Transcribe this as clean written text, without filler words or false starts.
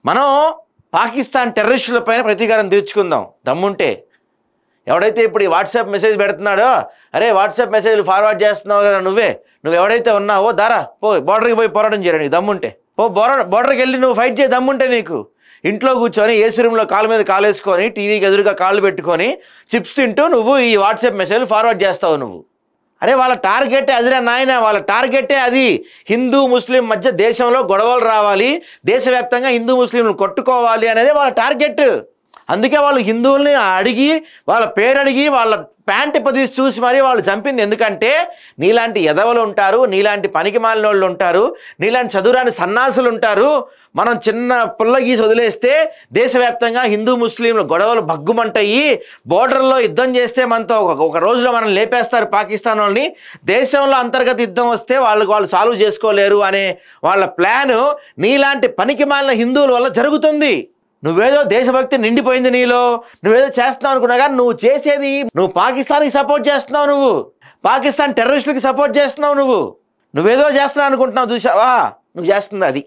మనం పాకిస్తాన్ టెర్రరిస్టులపైన ప్రతీకారం తీర్చుకుందాం దమ్ముంటే. ఎవడైతే ఇప్పుడు ఈ వాట్సాప్ మెసేజ్ పెడుతున్నాడో, అరే వాట్సాప్ మెసేజ్లు ఫార్వర్డ్ చేస్తున్నావు కదా నువ్వు ఎవడైతే ఉన్నావో దారా పో బోర్డర్కి పోయి పోరాటం చేయరా నీకు దమ్ముంటే. పో బోర్డర్కి వెళ్ళి నువ్వు ఫైట్ చేయి దమ్ముంటే. నీకు ఇంట్లో కూర్చొని ఏసీ రూమ్లో కాలు మీద కాలు వేసుకొని టీవీకి ఎదురుగా కాళ్ళు పెట్టుకొని చిప్స్ తింటూ నువ్వు ఈ వాట్సాప్ మెసేజ్లు ఫార్వర్డ్ చేస్తావు నువ్వు. అరే వాళ్ళ టార్గెటే అదిరా నాయన, వాళ్ళ టార్గెటే అది. హిందూ ముస్లిం మధ్య దేశంలో గొడవలు రావాలి, దేశవ్యాప్తంగా హిందూ ముస్లింలు కొట్టుకోవాలి అనేది వాళ్ళ టార్గెట్. అందుకే వాళ్ళు హిందువుల్ని అడిగి వాళ్ళ పేరు అడిగి వాళ్ళ ప్యాంట్ పదీసి చూసి మరీ వాళ్ళు చంపింది. ఎందుకంటే నీలాంటి ఎదవలు ఉంటారు, నీలాంటి పనికి మాలిన వాళ్ళు ఉంటారు, నీలాంటి చదువురాని సన్నాసులు ఉంటారు. మనం చిన్న పుల్ల గీసి వదిలేస్తే దేశవ్యాప్తంగా హిందూ ముస్లింలు గొడవలు భగ్గుమంటాయి. బోర్డర్లో యుద్ధం చేస్తే మనతో ఒక రోజులో మనం లేపేస్తారు పాకిస్తాన్ వాళ్ళని. దేశంలో అంతర్గత యుద్ధం వస్తే వాళ్ళు సాల్వ్ చేసుకోలేరు అనే వాళ్ళ ప్లాను నీలాంటి పనికి మాలిన హిందువుల వల్ల జరుగుతుంది. నువ్వేదో దేశభక్తి నిండిపోయింది నీలో, నువ్వేదో చేస్తున్నావు అనుకున్నా కానీ నువ్వు చేసేది నువ్వు పాకిస్తాన్కి సపోర్ట్ చేస్తున్నావు, నువ్వు పాకిస్తాన్ టెర్రరిస్టులకి సపోర్ట్ చేస్తున్నావు, నువ్వేదో చేస్తున్నావు అనుకుంటున్నావు. చూసావా నువ్వు చేస్తుంది అది.